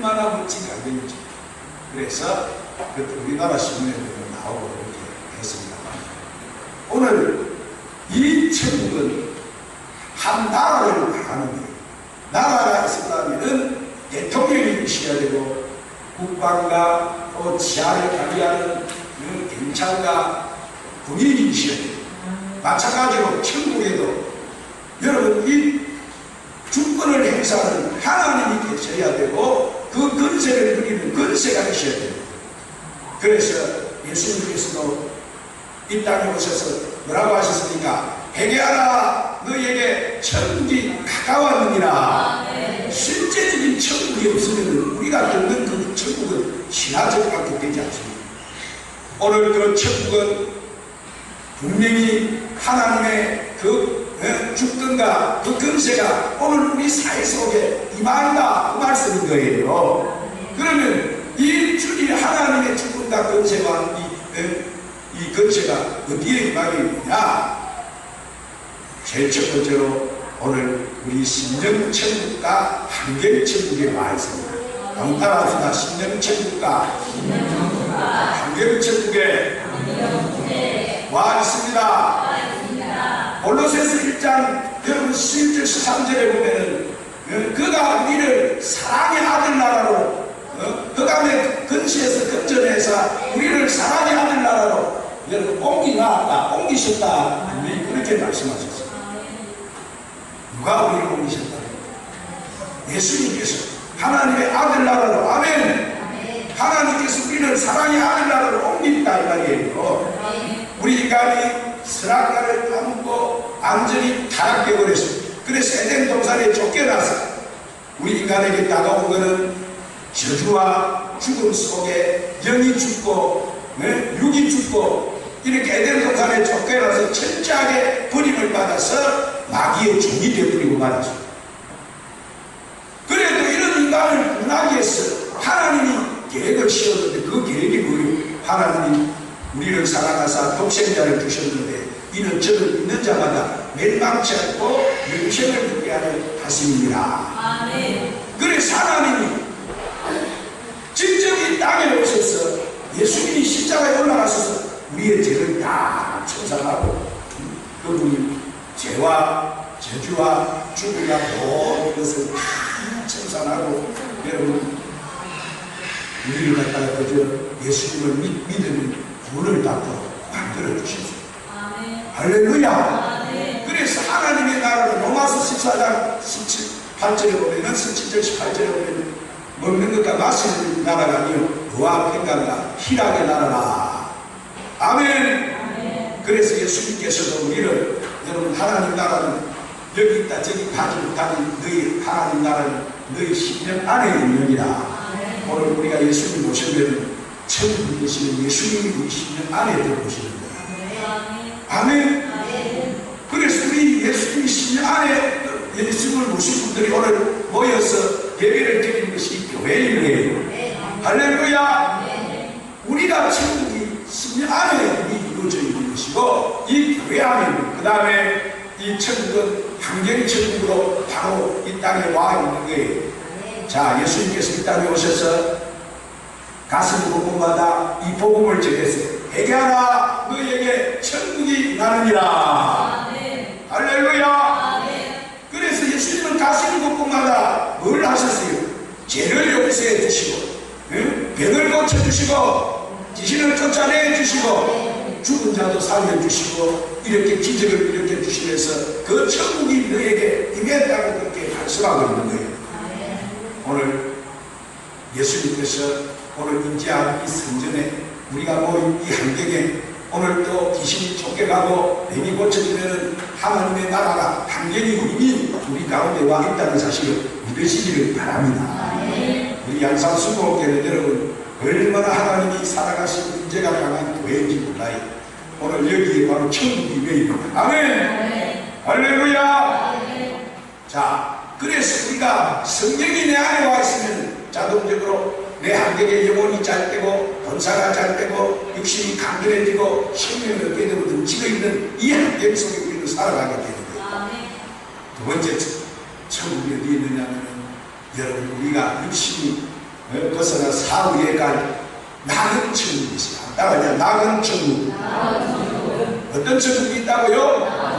얼마나 멋진 광경인지. 그래서 그때 우리나라 신문에도 나오고 이렇게 했습니다. 오늘 이 천국은 한 나라를 말하는 거예요. 나라가 있으려면 대통령이 있어야 되고 국방과 또 치안을 관리하는 경찰과 군인이 있어야 돼요. 마찬가지로 천국에도 여러분 이 주권을 행사하는 하나님이 계셔야 되고 그 권세를 누리는 권세가 있어야 돼요. 그래서 예수님께서도 이 땅에 오셔서 뭐라고 하셨습니까? 회개하라, 너희에게 천국이 가까웠느니라. 실제적인 천국이 없으면 우리가 듣는 그 천국은 신화적밖에 되지 않습니다. 오늘 그 천국은 분명히 하나님의 그 주권과 그 권세가 오늘 우리 사회 속에 임한다 그 말씀인 거예요. 그러면 이 주님 하나님의 주권과 권세와 이 권세가 어디에 임하게 있느냐? 제일 첫 번째로 오늘 우리 심령천국과 한계천국에 와 있습니다. 한번 따라합시다. 심령천국과 한계천국에 와 있습니다. 골로새서 1장 여러분 11절 13절에 보면은 그가 우리를 사랑의 아들 나라로 흑암의 근시에서 근전해서 우리를 사랑의 아들 나라로 여러분 옮기셨다 분명히 그렇게 말씀하셨어요. 누가 우리를 옮기셨다? 예수님께서 하나님의 아들 나라로. 아멘. 하나님께서 우리를 사랑의 아들 나라로 옮긴다 이 말이에요. 우리 인간이 선악과를 따먹고 완전히 타락되어 버렸습니다. 그래서 에덴 동산에 쫓겨나서 우리 인간에게 다가온 것은 저주와 죽음 속에 영이 죽고 육이 죽고 이렇게 에덴 동산에 쫓겨나서 철저하게 버림을 받아서 마귀의 종이 되어버리고 말았습니다. 그래도 이런 인간을 구원하기 위해서 하나님이 계획을 세웠는데 그 계획이 뭐예요? 하나님이 우리를 사랑하사 독생자를 주셨는데 이는 저를 믿는 자마다 멸망치 않고 영생을 얻게 하는 하심이니라. 그래서 하나님이 직접 이 땅에 오셔서 예수님이 십자가에 올라가셔서 우리의 죄를 다 청산하고 그분이 죄와 저주와 죽음과 모든 것을 다 청산하고 여러분 우리를 갖다가 그저 예수님을 믿으면 구원을 받고 만들어 주셨어요. 할렐루야. 그래서 하나님의 나라를 로마서 14장 18절에 보면은 17절 18절에 보면 먹는 것과 마시는 나라가 아니요 의와 평강과 희락의 나라라. 아멘. 그래서 예수님께서도 우리를 여러분 하나님 나라는 여기 있다 저기 가지 못하는 너희 하나님 나라는 너희 심령 안에 있느니라. 오늘 우리가 예수님 모시면 천국에 계시는 예수님이 우리 심령 안에 들어오시는 거예요. 아멘. 그래서 우리 예수님이 심령 안에 예수님을 모신 분들이 오늘 모여서 예배를 드리는 것이 교회예요. 할렐루야. 우리가 천국이 심령 안에 이루어져 있는 것이고 이 교회 안에 그 다음에 이 천국은 환경천국으로 바로 이 땅에 와 있는 거예요. 자, 예수님께서 이 땅에 오셔서 가슴 곳곳마다 이 복음을 전했어요. 회개하라, 너희에게 천국이 나느니라. 할렐루야. 그래서 예수님은 가슴 곳곳마다 뭘 하셨어요? 죄를 용서해 주시고 병을 고쳐주시고 귀신을 쫓아내 주시고 죽은 자도 살려주시고 이렇게 기적을 일으켜 주시면서 그 천국이 너에게 임했다고 그렇게 말씀하고 있는 거예요. 오늘 예수님께서 오늘 인지한 이 성전에 우리가 모인 이 환경에 오늘 또 귀신이 쫓겨가고 병이 고쳐지면 하나님의 나라가 환경이 이미 우리 가운데 와 있다는 사실을 믿으시기를 바랍니다. 우리 양산수목교는 여러분 얼마나 하나님이 살아가신 문제가 강한 교회인지 몰라요. 오늘 여기에 바로 천국이 있는 아멘. 할렐루야. 자, 그래서 우리가 성경이 내 안에 와 있으면 자동적으로 내 환경에 영혼이 잘 되고 본사가 잘 되고 육신이 강건해지고 생명을 얻게 되고 넘치고 있는 이 환경 속에 우리는 살아가게 되는 거예요. 두 번째 천국이 어디 있느냐면 여러분 우리가 육신이 벗어나 사후에까지 낙은 천국이 있어요. 따라하냐? 낙은 천국. 어떤 천국이 있다고요?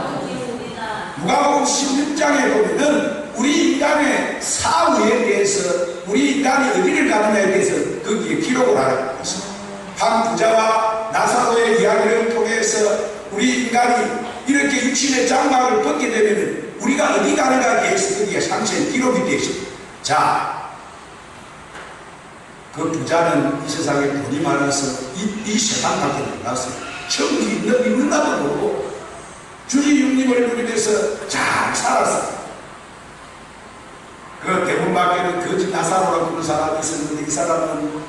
누가복음 16장에 보면은 우리 인간의 사후에 대해서, 우리 인간이 어디를 가느냐에 대해서 거기에 기록을 하고 있습니다. 한 부자와 나사로의 이야기를 통해서 우리 인간이 이렇게 육신의 장막을 벗게 되면 우리가 어디 가는가에 대해서 거기에 상세히 기록이 되어 있습니다. 자, 그 부자는 이 세상에 돈이 많아서 이 세상 밖에 몰랐어요. 천국이 있는다도 모르고 주지 육림을 누리면서 잘 살았어요. 그 대문 밖에는 거지 나사로라고 하는 사람이 있었는데 이 사람은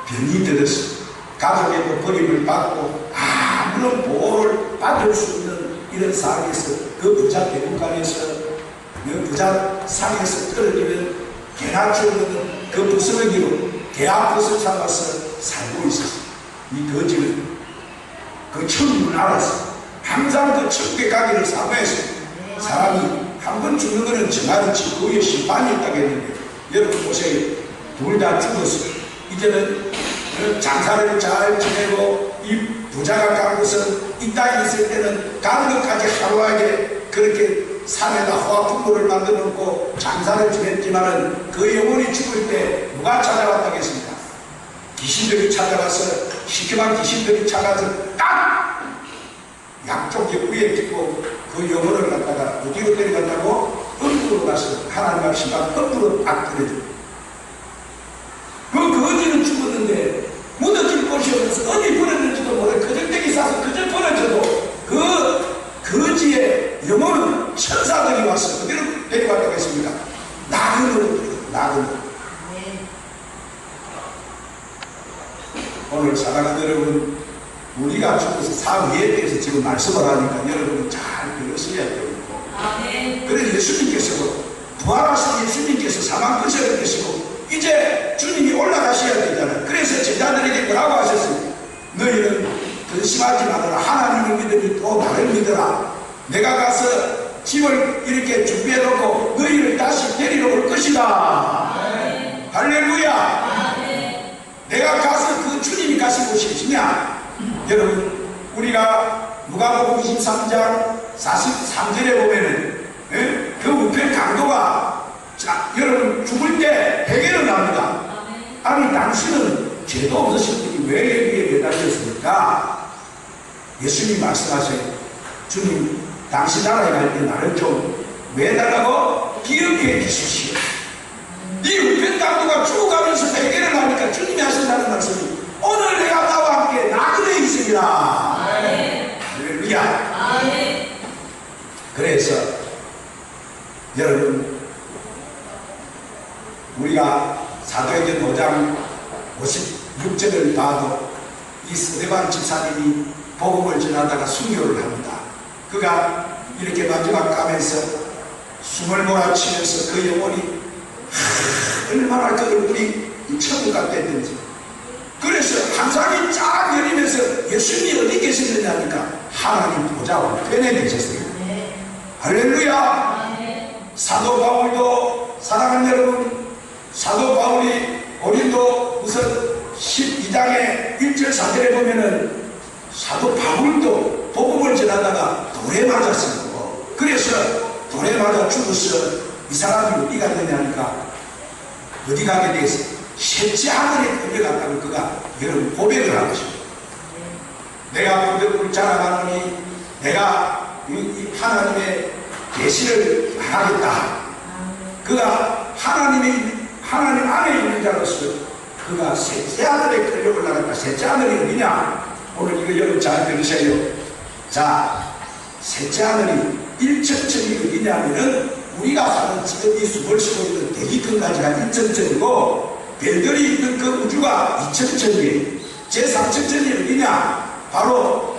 병이 들었어요. 가족에도 버림을 받고 아무런 보호를 받을 수 없는 이런 상황에서 그 부자 대문간에서 그 부자 상에서 떨어지는 개나 키우는 그 부스러기로 개합것을 잡아서 살고 있었어요. 이 거지는 그 천국을 알았어요. 항상 그 천국에 가기를 사모했어요. 사람이 한 번 죽는 것은 정하듯이 그의 심판이 있다고 했는데 여러분 보세요. 둘 다 죽었어요. 이제는 장사를 잘 지내고 이 부자가 간 곳은 이 땅에 있을 때는 가는 것까지 하루하게 그렇게 산에다 화풍물을 만들어 놓고 장사를 지냈지만은 그 영혼이 죽을 때 누가 찾아왔다고 했습니까? 귀신들이 찾아와서 시큼한 귀신들이 찾아와서 딱 양쪽 위에 찍고 그 영혼을 갖다가 어디로 데려간다고? 엄부로 가서 하나님 앞시가 엄부로 딱 들여줘요. 그 거지는 죽었는데 무너질 곳이 없어서 어디 버렸는지도 모르고 그저택이 싸서 그저 버려져도 그 거지의 영혼은 천사들이 와서 어디로 데려갔다고 했습니까? 나그네로. 오늘 사랑하는 여러분, 우리가 죽어서 사후에 대해서 지금 말씀을 하니까 여러분은 잘 들으셔야 되고, 그래서 예수님께서도 부활하신 예수님께서 사망 끝을 계시고 이제 주님이 올라가셔야 되잖아요. 그래서 제자들에게 뭐라고 하셨습니까? 너희는 근심하지 말아라. 하나님을 믿으니 또 나를 믿어라. 내가 가서 집을 이렇게 준비해 놓고 너희를 다시 데리러 올 것이다. 할렐루야. 내가 가서 그 주님이 가신 곳이 어디냐? 여러분, 우리가 누가복음 23장 43절에 보면은 그 우편 강도가, 자, 여러분 죽을 때 회개를 합니다. 아니 당신은 죄도 없으신 분이 왜 여기에 매달렸습니까? 예수님 말씀하세요. 주님, 당신 나라에 갈 때 나를 좀 왜 달라고? 기억해 주십시오. 이 우편 강도가 죽어가면서 회개를 하니까 주님이 하신다는 말씀이 오늘 내가 나와 함께 나그네 있으리라. 할렐루야. 그래서 여러분, 우리가 사도행전 5장 56절을 봐도 이 스데반 집사님이 복음을 전하다가 순교를 합니다. 그가 이렇게 마지막 가면서 숨을 몰아치면서 그 영혼이 얼마나 그 얼굴이 천국 같았는지, 그래서 항상이 쫙 열리면서 예수님이 어디 계시느냐 하니까 하나님 보좌 우편에 계셨어요. 할렐루야. 사도 바울도, 사랑하는 여러분, 사도 바울이 고린도 우선 12장의 1절 4절에 보면은 사도 바울도 복음을 전하다가 돌에 맞았습니다. 그래서 돌에 맞아 죽었어. 이 사람이 어디 갔느냐 하니까 어디 가게 돼서 셋째 하늘에 끌려갔다고 그가 여러분 고백을 하고 있습니다. 내가 무덤을 자라가노니 내가 이 하나님의 계시를 말하겠다. 그가 하나님 안에 있는 자로서 그가 셋째 하늘에 끌려 올라갔다. 셋째 하늘이 어디냐? 오늘 이거 여러분 잘 들으세요. 자, 셋째 하늘이 1천천이 어디냐면은 우리가 사는 지금 이 숨을 쉬고 있는 대기권까지가 1천천이고 별들이 있는 그 우주가 2천천이에요. 제3천천이 어디냐? 바로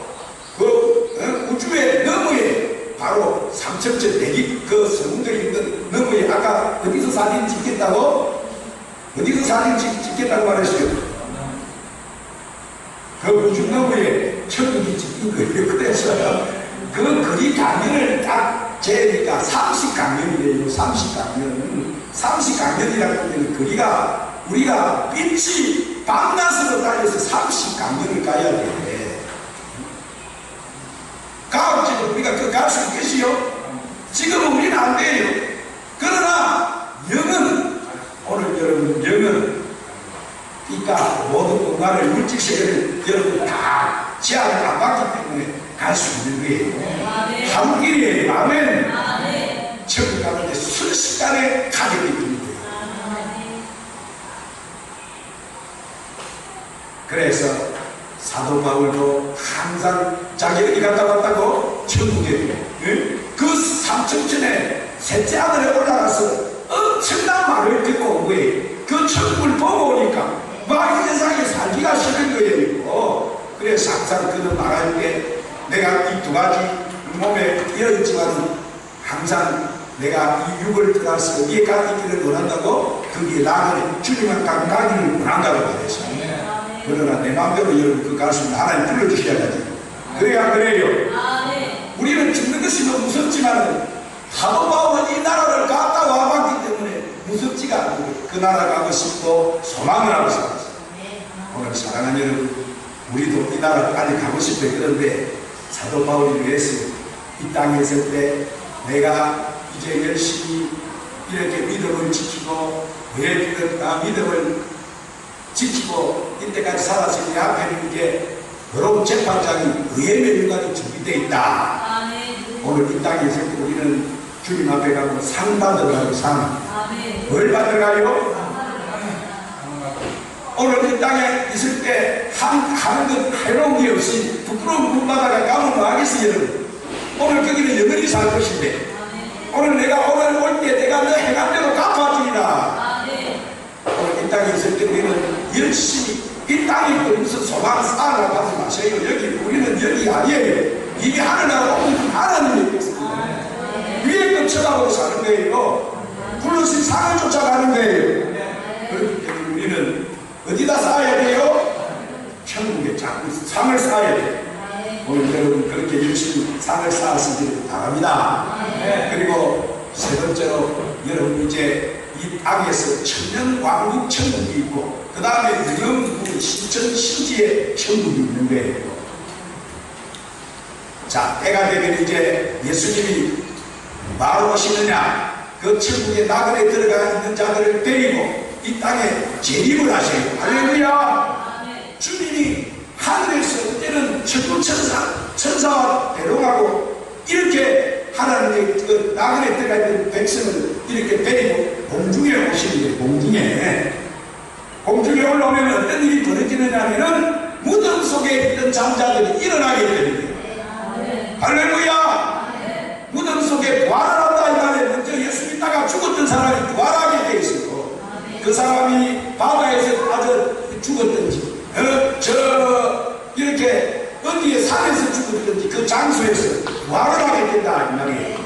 그 우주의 너머에 바로 3천천 대기 그 성들이 있는 너머에 아까 어디서 사진 찍겠다고? 어디서 사진 찍겠다고 말했어요? 그 우주 너머에 천국이 찍힌 거예요. 그래서 그 거리 강연을 딱 재니까 30강연이래요. 30강연. 30강연이라고 하면 거리가 우리가 빛이 밤낮으로 달려서 30강년을 가야 돼. 가급적으로 우리가 그 갈 수 있겠지요? 지금은 우리는 안 돼요. 그러나 영은, 오늘 여러분 영은, 그러니까 모든 공간을 물질세계를 여러분 다 제한을 안 받기 때문에 갈 수 있는 거예요. 한 길이에요. 아멘. 천국 가는데 순식간에 가게 됩니다. 그래서 사도 바울도 항상 자기 어디 갔다 왔다고? 천국에. 그 3천 전에 셋째 하늘에 올라가서 엄청난 말을 듣고 온 거예요. 그 천국을 보고 오니까 막 이 세상에 살기가 싫은 거예요. 그래서 항상 그는 말할 때 내가 이 두 가지 몸에 이어있지만 항상 내가 이 육을 들어서 어디에 가기를 원한다고? 거기에 나는 주님만 가기를 원한다고 말했어요. 그러나 내 마음대로 여러분 그 가수는 하나님 불러주셔야지. 그래야 그래요. 우리는 죽는 것이 너무 무섭지만 사도 바울은 이 나라를 갔다 와봤기 때문에 무섭지가 않고 그 나라 가고 싶고 소망을 하고 살았어요. 오늘 사랑하는 여러분, 우리도 이 나라 빨리 가고 싶어요. 그런데 사도 바울이 위해서 이 땅에 있을 때 내가 이제 열심히 이렇게 믿음을 지키고 믿음을 지키고 이때까지 살았으니 앞에는 이제 여러분 재판장이 의의 면류관이 준비되어 있다. 오늘 이 땅에 있을 때 우리는 주님 앞에 가고 상 받으러 상. 뭘 받으러 가요? 오늘 이 땅에 있을 때 하는 것 해놓은 게 없이 부끄러운 분바다가 가면 뭐 하겠어요, 여러분? 오늘 거기는 영원히 살 것인데 오늘 내가 오늘 올 때 내가 너 행한 대로 갚아주리라. 오늘 이 땅에 있을 때 우리는 열심히 이 땅에 무슨 소망 쌓아라 하지 마세요. 여기 우리는 여기 아니에요. 이게 하늘나라 오늘 하나님이 있습니다. 위에 것 쳐다보고 사는 거예요. 불러신 상을 쫓아가는 거예요. 그렇기 때문에 우리는 어디다 쌓아야 돼요? 천국에 자꾸 상을 쌓아야 돼요. 오늘 여러분 그렇게 열심히 상을 쌓았으길 바랍니다. 그리고 세 번째로 여러분 이제 이 땅에서 천년왕국 천국이 있고 그 다음에 영영국 신천 신지의 천국이 있는 거예요. 자, 때가 되면 이제 예수님이 바로 오시느냐 그 천국의 나그네 들어가 있는 자들을 데리고 이 땅에 재림을 하셔요. 할렐루야. 주님이 하늘에서 그때는 천사와 대롱하고 이렇게 하나님의 그 나그네 들어가 있는 백성을 이렇게 데리고 공중에 오시는데 공중에 올라오면 어떤 일이 벌어지느냐 하면은 무덤 속에 있던 잠자들이 일어나게 됩니다. 할렐루야. 무덤 속에 부활을 한다 이 말에 먼저 예수 믿다가 죽었던 사람이 부활하게 돼 있어요. 그 사람이 바다에서 빠져 죽었든지 이렇게 어디에 산에서 죽었든지 그 장소에서 부활을 하게 된다 이 말이에요.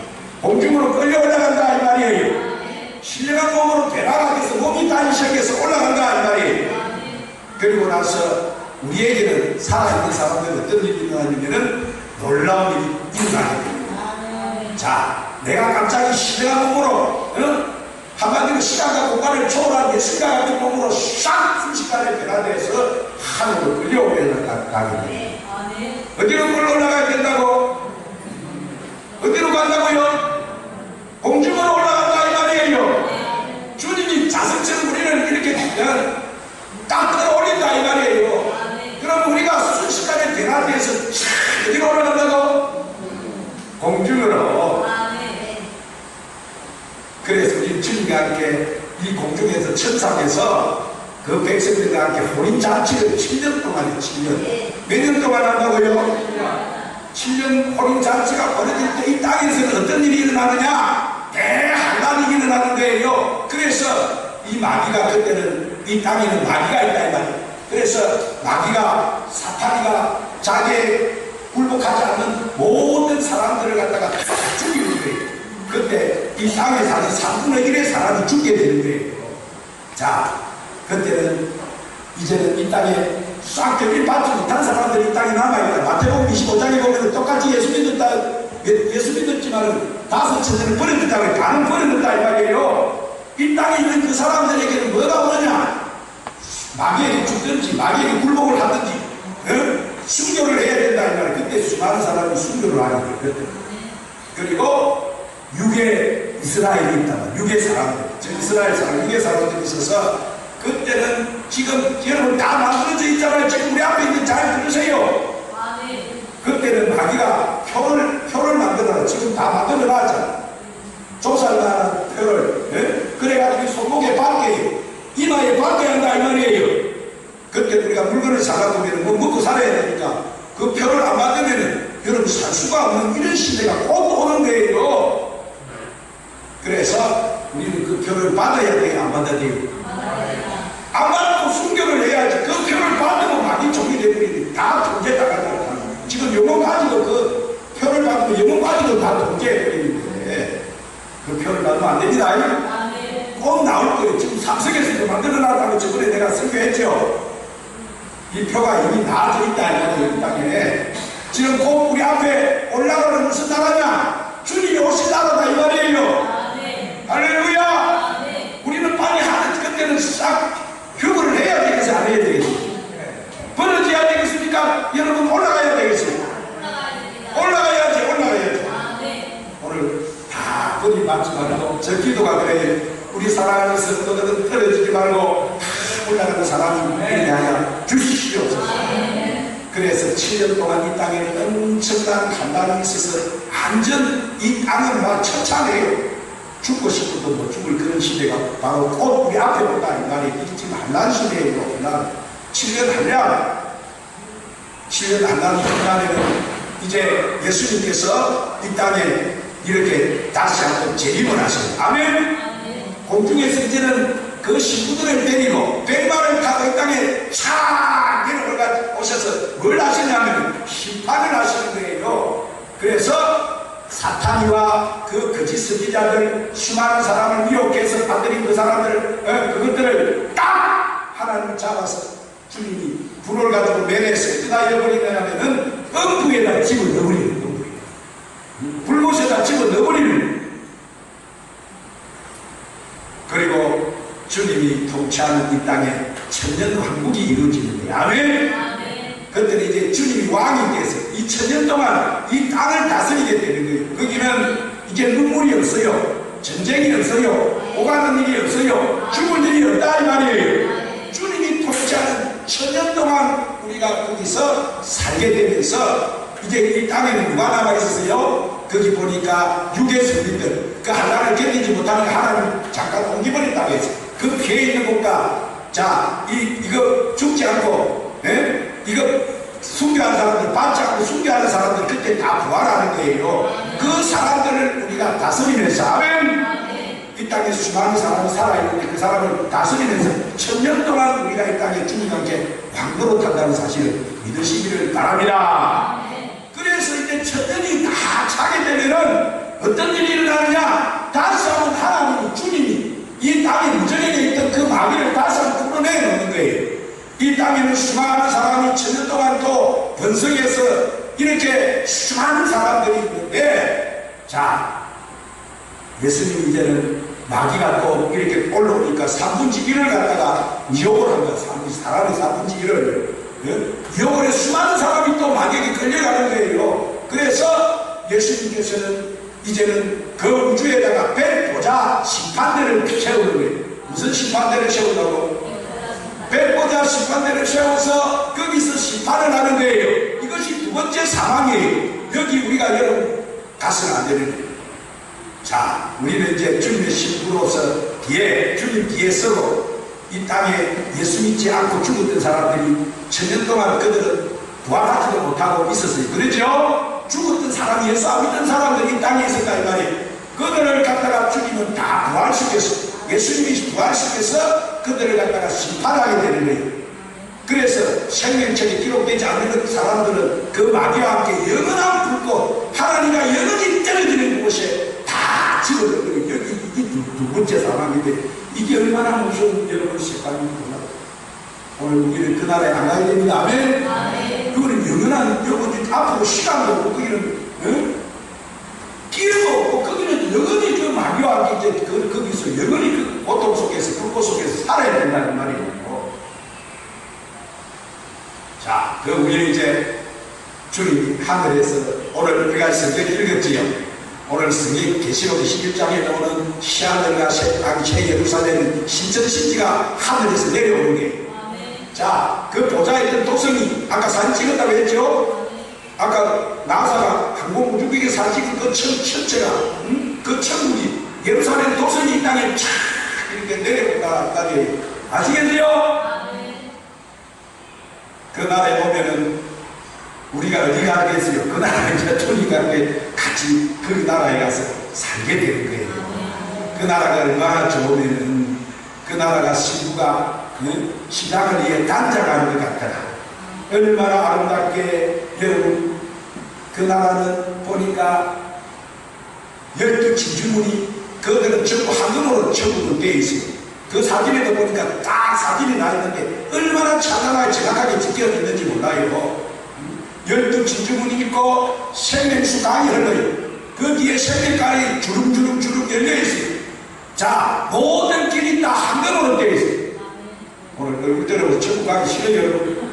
공중으로 끌려 올라간다 이 말이에요. 신령한 몸으로 배나가게서 몸이 단식해서 올라간다 이 말이에요. 그리고 나서 우리에게는 살아있는 사람들 어떤 일이 일어나냐면은 놀라운 일이 일어나게 됩니다. 자, 내가 갑자기 신령한 몸으로 한마디로 시간과 공간을 초월한 예수가 같은 몸으로 싹 순식간에 변화돼서 하늘로 끌려올라가게 됩니다. 어디로 끌려 올라가야 된다고? 어디로 간다고요? 공중으로 올라간다 이 말이에요. 주님이 자석처럼 우리를 이렇게 그냥 딱 끌어올린다 이 말이에요. 그럼 우리가 순식간에 변화돼서 어디로 올라간다고? 공중으로. 그래서 우리 주님과 함께 이 공중에서 천상에서 그 백성들과 함께 혼인잔치를 7년 동안 해요. 7년. 몇 년 동안 한다고요? 7년 혼인잔치가 벌어질 때 이 땅에서는 어떤 일이 일어나느냐? 대환란이 일어나는 거예요. 그래서 이 마귀가 그때는 이 땅에는 마귀가 있다 이 말이에요. 그래서 마귀가 사탄이가 자기에 굴복하지 않는 모든 사람들을 갖다가 죽이는 거예요. 그때 이 땅에 사는 3분의 1의 사람이 죽게 되는 거예요. 자, 그때는 이제는 이 땅에 싹 결핍 받지 못한 사람들이 이 땅에 남아있다. 마태복음 25장에 보면 똑같이 예수 믿었지만은 5천년을 버려졌다고 해요. 반은 버려졌다 이 말이에요. 이 땅에 있는 그 사람들에게는 뭐가 오느냐? 마귀에게 죽든지 마귀에게 굴복을 하든지 순교를 해야 된다 이 말이에요. 그때 수많은 사람이 순교를 하게 됐거든. 그리고 유괴 이스라엘이 있다가 유괴 사람들, 즉 이스라엘 사람, 유괴 사람들이 있어서 그때는 지금 여러분 다 만들어져 있잖아요. 지금 우리 앞에 있는 잘 들으세요. 그때는 마귀가 표를 만들어라. 지금 다 만들어놨잖아. 조살나는 표를 그래가지고 손목에 받게 이마에 받게 한다 이 말이에요. 그때 우리가 물건을 사다 보면 뭐 먹고 살아야 되니까 그 표를 안 받으면 여러분 살 수가 없는 이런 시대가 곧 오는 거예요. 그래서 우리는 그 표를 받아야 돼요? 안 받아야 돼요? 안 받고 순교를 해야지. 그 표를 받으면 마귀 종이 되버리니 다 통제당한다. 지금 영혼 가지고 그 표를 받으면 영혼 가지고 다 통제해버리는데 그 표를 받으면 안 됩니다. 꼭 나올 거예요. 지금 삼성에서도 만들어놨다고 저번에 내가 설교했죠. 이 표가 이미 나와져 있다 이 땅에. 지금 꼭 우리 앞에 올라가는 무슨 나라냐? 주님이 오실 나라다 이 말이에요. 할렐루야. 우리는 빨리 하는 그때는 싹 휴거를 해야 되겠어요? 안 해야 되겠어요? 벌어져야 되겠습니까? 여러분 올라가야 되겠어요? 올라가야지. 오늘 다 버리 맞지 말고 저 기도가 그래요. 우리 사랑하는 성도들은 떨어지지 말고 다 올라가는 사람이 되게 하여 주시옵소서. 그래서 7년 동안 이 땅에는 엄청난 환난이 있어서 완전 이 땅은 막 처참해요. 죽고 싶어도 못 죽을 그런 시대가 바로 곧 우리 앞에 온다 이 말이. 이게 지금 환난 시대예요. 환난 7년 환난에는 이제 예수님께서 이 땅에 이렇게 다시 한번 재림을 하셔요. 아멘. 공중에서 이제는 그 신부들을 데리고 백마를 타고 이 땅에 차 내려올라 오셔서 뭘 하시냐면 심판을 하시는 거예요. 그래서 사탄이와 그 거짓 선지자들 수많은 사람을 미혹해서 받들인 그 사람들 그것들을 딱 하나님을 잡아서 주님이 불을 가지고 매래서 뜯어버리냐면은 음부에다 집어넣어버리는 불못에다 집어넣어버리는. 그리고 주님이 통치하는 이 땅에 천년 왕국이 이루어지는 거예요. 아멘. 그때는 이제 주님이 왕이 돼서 2000년 동안 이 땅을 다스리게 되는 거예요. 거기는 이제 눈물이 없어요. 전쟁이 없어요. 오가는 일이 없어요. 죽을 일이 없다 이 말이에요. 주님이 통치하는 1000년 동안 우리가 거기서 살게 되면서 이제 이 땅에는 누가 남아있었어요? 거기 보니까 유괴성민들 그 하나를 견디지 못하는 하나님 잠깐 옮겨버렸다고 했어요. 그 피해 있는 곳과 자 이거 죽지 않고 이거 순교하는 사람들 받지 않고 순교하는 사람들 그때 다 부활하는 거예요. 그 사람들을 우리가 다스리면서 아멘. 이 땅에 수많은 사람이 살아있는데 그 사람을 다스리면서 1000년 동안 우리가 이 땅에 주님과 함께 왕도로 탄다는 사실을 믿으시기를 바랍니다. 그래서 이제 1000년이 다 차게 되면은 어떤 일이 일어나느냐? 다시 한번 하나님이 주님이 이 땅에 무정에게 있던 그 마귀를 다시 한번 풀어내놓는 거예요. 이 땅에는 수많은 사람이 1000년 동안 또 번성해서 이렇게 수많은 사람들이 있는데 자 예수님 이제는 마귀가 또 이렇게 올라오니까 3분의 1을 갖다가 유혹을 한 거야. 사람이 3분의 1을 유혹을 해 수많은 사람이 또 마귀에게 끌려가는 거예요. 그래서 예수님께서는 이제는 그 우주에다가 백보자 심판대를 세우는 거예요. 무슨 심판대를 세우라고? 백보자 심판대를 세워서 거기서 심판을 하는 거예요. 이것이 두 번째 사망이에요. 여기 우리가 여러분 가서는 안 되는 거예요. 자, 우리는 이제 주님의 신부로서 주님 뒤에 서고 이 땅에 예수 믿지 않고 죽었던 사람들이 1000년 동안 그들은 부활하지도 못하고 있었어요. 그렇죠? 죽었던 사람이 예수 안 믿는 사람들이 이 땅에 있었다 이 말이에요. 그들을 갖다가 주님은 다 부활시켜서 예수님이 부활시켜서 그들을 갖다가 심판하게 되는 거예요. 그래서 생명책에 기록되지 않는 사람들은 그 마귀와 함께 영원한 불꽃 하나님과 영원히 떨어지는 곳에 다 집어넣어요. 여기 이게 두 번째 사람인데 이게 얼마나 무서운 여러분 색깔입니까? 오늘 우리는 그 나라에 안 가야 됩니다. 아멘. 그거는 영원한 영원히 앞으로 시간도 없고 거기는 길도 없고 거기는 영원히 그 마귀와 함께 이제 거기서 영원히 그 고통 속에서 불꽃 속에서 살아야 된다는 말이에요. 자, 그 위에 이제 주님이 하늘에서 오늘 우리가 성경 읽었지요. 오늘 성경 계시록 21장에 나오는 시하늘과 새 예루살렘 신천신지가 하늘에서 내려오는 게. 자, 그 보좌에 있던 도성이 아까 사진 찍었다고 했죠. 아까 나사가 항공우주국에 사진 찍은 그 천체가 그 천국이 예루살렘 도성이 이 땅에 쫙 이렇게 내려온다. 아시겠어요? 그 나라에 오면은 우리가 어디 가겠어요? 그 나라에 이제 토니가 같이 그 나라에 가서 살게 되는 거예요. 그 나라가 얼마나 좋으면은 그 나라가 신부가 시장을 위해 단장하는 것 같더라. 얼마나 아름답게. 여러분, 그 나라는 보니까 12진주문이 그들은 전부 황금으로 전부 되어 있어요. 그 사진에도 보니까 딱 사진이 나 있는데 얼마나 찬란하게 정확하게 찍혀 있는지 몰라요. 12진주문이 있고 생명수 강이 흘러요. 그 뒤에 생명강이 주름주름 열려 있어요. 자, 모든 길이 다 황금으로 되어 있어요. 오늘 얼굴 들어서 천국 가기 싫어요, 여러분.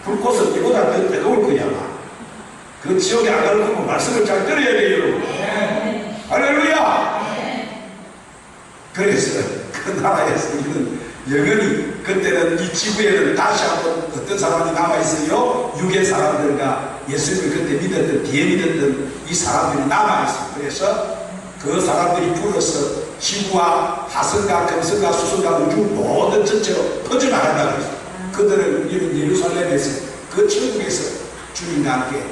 불꽃은 이보다 더 뜨거울 거야, 아마. 그 지옥에 안 가는 건 말씀을 잘 들어야 돼요, 여러분. 할렐루야! 그래서 그 나라에서 우리는 영원히, 그때는 이 지구에는 다시 한번 어떤 사람이 남아있어요? 육의 사람들과 예수님을 그때 믿었던, 뒤에 믿었던 이 사람들이 남아있어요. 그래서 그 사람들이 불어서 지구와 화성과 금성과 수성과 우주 모든 전체로 퍼져나간다고 했어요. 그들은 우리는 예루살렘에서 그 천국에서 주님과 함께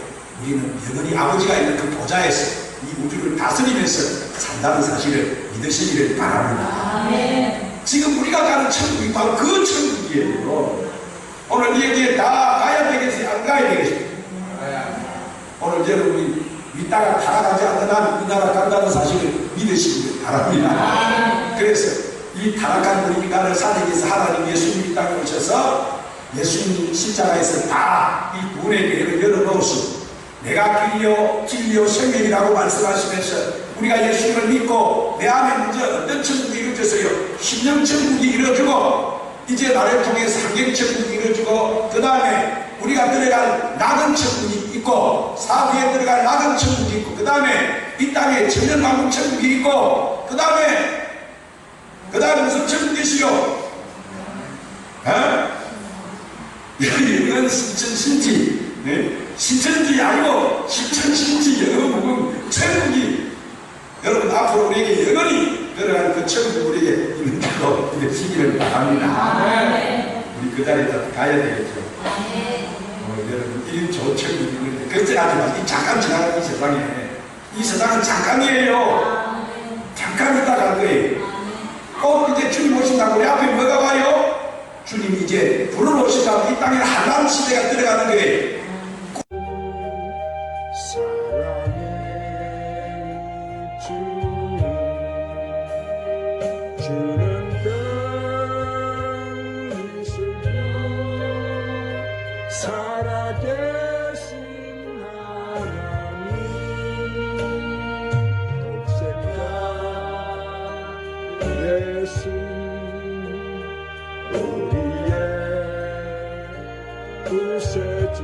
우리는 영원히 아버지가 있는 그 보좌에서 이 우주를 다스리면서 산다는 사실을 믿으시기를 바랍니다. 아멘. 지금 우리가 가는 천국이 바로 그 천국이에요. 오늘 여기에 다 가야 되겠어요? 안 가야 되겠어요? 오늘 여러분이 믿다가 타락하지 않는 한 이 나라 간다는 사실을 믿으시길 바랍니다. 그래서 이 타락한 우리가를 살리기 위해서 하나님 예수님이 이 땅에 오셔서 예수님이 십자가에서 다 이 문의 길을 열어놓으시고 내가 길이요 진리요 생명이라고 말씀하시면서 우리가 예수님을 믿고 내 안에 문제 어떤 천국이 이루어졌어요? 신령천국이 이루어지고 이제 나를 통해서 상경천국이 이루어지고 그 다음에 우리가 들어갈 낙원천국이 있고 사후에 들어갈 낙원천국이 있고 그 다음에 이 땅에 천년만국천국이 있고 그 다음에 무슨 천국이시요? 이건 신천신지, 신천지 아니고 신천신지 여러분 천국이 여러분 앞으로 우리에게 영원히 들어갈 그 천국 우리에게 있는 줄로 믿으시기를 바랍니다. 우리 그 자리에 가야 되겠죠. 여러분 이 좋은 천국이 있는데 걱정하지 마세요. 잠깐 지나가는 이 세상에 이 세상은 잠깐이에요. 잠깐 있다 갈 거예요. 이제 주님 오신다고 우리 앞에 뭐가 와요? 주님이 이제 불러오신다고 이 땅에 한란 시대가 들어가는 거예요. 살아계신 하나님 독생자 예수 우리의 구세주